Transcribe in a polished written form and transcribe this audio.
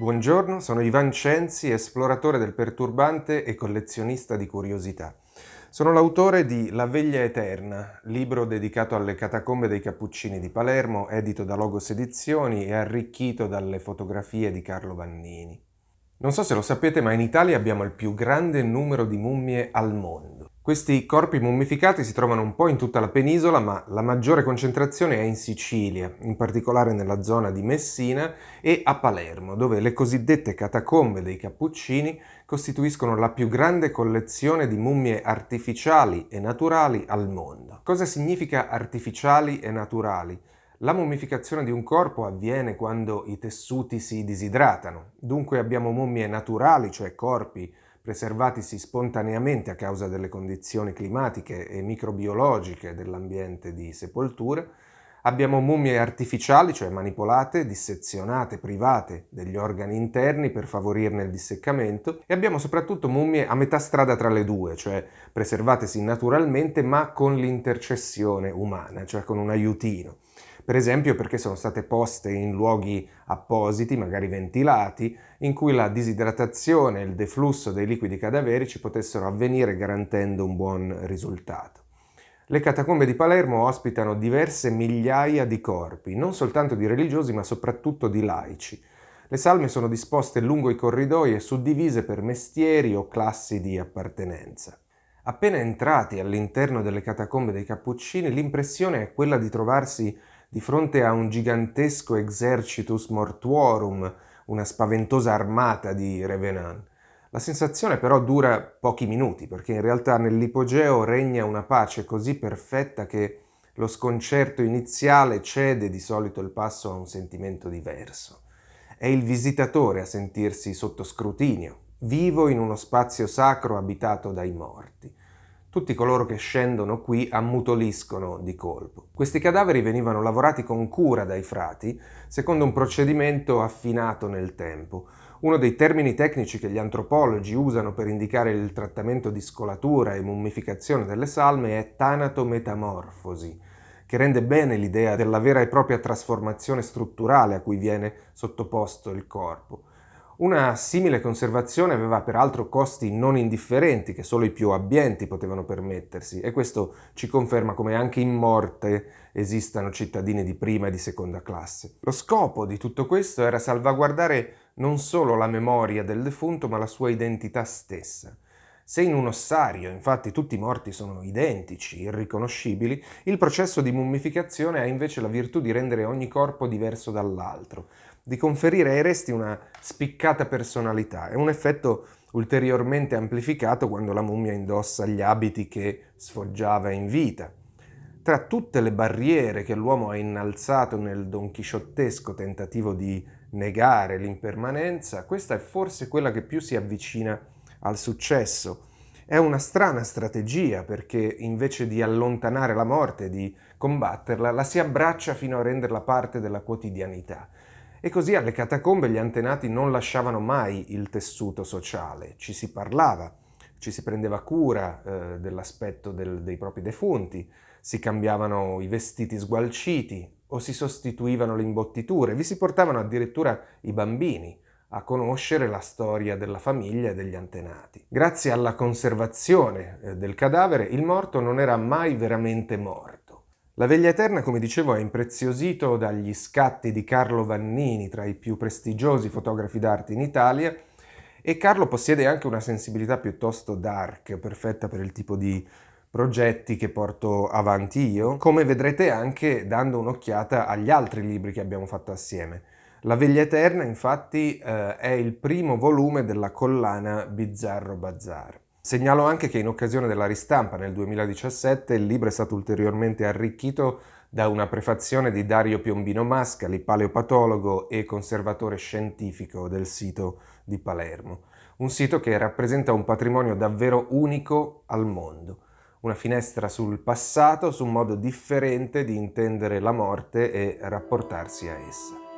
Buongiorno, sono Ivan Censi, esploratore del perturbante e collezionista di curiosità. Sono l'autore di La veglia eterna, libro dedicato alle catacombe dei Cappuccini di Palermo, edito da Logos Edizioni e arricchito dalle fotografie di Carlo Vannini. Non so se lo sapete, ma in Italia abbiamo il più grande numero di mummie al mondo. Questi corpi mummificati si trovano un po' in tutta la penisola, ma la maggiore concentrazione è in Sicilia, in particolare nella zona di Messina e a Palermo, dove le cosiddette catacombe dei Cappuccini costituiscono la più grande collezione di mummie artificiali e naturali al mondo. Cosa significa artificiali e naturali? La mummificazione di un corpo avviene quando i tessuti si disidratano, dunque abbiamo mummie naturali, cioè corpi preservatisi spontaneamente a causa delle condizioni climatiche e microbiologiche dell'ambiente di sepoltura. Abbiamo mummie artificiali, cioè manipolate, dissezionate, private degli organi interni per favorirne il disseccamento, e abbiamo soprattutto mummie a metà strada tra le due, cioè preservatesi naturalmente ma con l'intercessione umana, cioè con un aiutino. Per esempio perché sono state poste in luoghi appositi, magari ventilati, in cui la disidratazione e il deflusso dei liquidi cadaverici potessero avvenire garantendo un buon risultato. Le catacombe di Palermo ospitano diverse migliaia di corpi, non soltanto di religiosi ma soprattutto di laici. Le salme sono disposte lungo i corridoi e suddivise per mestieri o classi di appartenenza. Appena entrati all'interno delle catacombe dei Cappuccini, l'impressione è quella di trovarsi di fronte a un gigantesco exercitus mortuorum, una spaventosa armata di revenant. La sensazione però dura pochi minuti, perché in realtà nell'ipogeo regna una pace così perfetta che lo sconcerto iniziale cede di solito il passo a un sentimento diverso. È il visitatore a sentirsi sotto scrutinio, vivo in uno spazio sacro abitato dai morti. Tutti coloro che scendono qui ammutoliscono di colpo. Questi cadaveri venivano lavorati con cura dai frati, secondo un procedimento affinato nel tempo. Uno dei termini tecnici che gli antropologi usano per indicare il trattamento di scolatura e mummificazione delle salme è tanatometamorfosi, che rende bene l'idea della vera e propria trasformazione strutturale a cui viene sottoposto il corpo. Una simile conservazione aveva peraltro costi non indifferenti che solo i più abbienti potevano permettersi, e questo ci conferma come anche in morte esistano cittadini di prima e di seconda classe. Lo scopo di tutto questo era salvaguardare non solo la memoria del defunto, ma la sua identità stessa. Se in un ossario, infatti, tutti i morti sono identici, irriconoscibili, il processo di mummificazione ha invece la virtù di rendere ogni corpo diverso dall'altro, di conferire ai resti una spiccata personalità. È un effetto ulteriormente amplificato quando la mummia indossa gli abiti che sfoggiava in vita. Tra tutte le barriere che l'uomo ha innalzato nel donchisciottesco tentativo di negare l'impermanenza, questa è forse quella che più si avvicina al successo. È una strana strategia perché invece di allontanare la morte e di combatterla, la si abbraccia fino a renderla parte della quotidianità. E così alle catacombe gli antenati non lasciavano mai il tessuto sociale, ci si parlava, ci si prendeva cura dell'aspetto dei propri defunti, si cambiavano i vestiti sgualciti o si sostituivano le imbottiture, vi si portavano addirittura i bambini a conoscere la storia della famiglia e degli antenati. Grazie alla conservazione del cadavere, il morto non era mai veramente morto. La veglia eterna, come dicevo, è impreziosito dagli scatti di Carlo Vannini, tra i più prestigiosi fotografi d'arte in Italia, e Carlo possiede anche una sensibilità piuttosto dark, perfetta per il tipo di progetti che porto avanti io, come vedrete anche dando un'occhiata agli altri libri che abbiamo fatto assieme. La veglia eterna, infatti, è il primo volume della collana Bizzarro Bazar. Segnalo anche che in occasione della ristampa nel 2017 il libro è stato ulteriormente arricchito da una prefazione di Dario Piombino Mascali, paleopatologo e conservatore scientifico del sito di Palermo. Un sito che rappresenta un patrimonio davvero unico al mondo. Una finestra sul passato, su un modo differente di intendere la morte e rapportarsi a essa.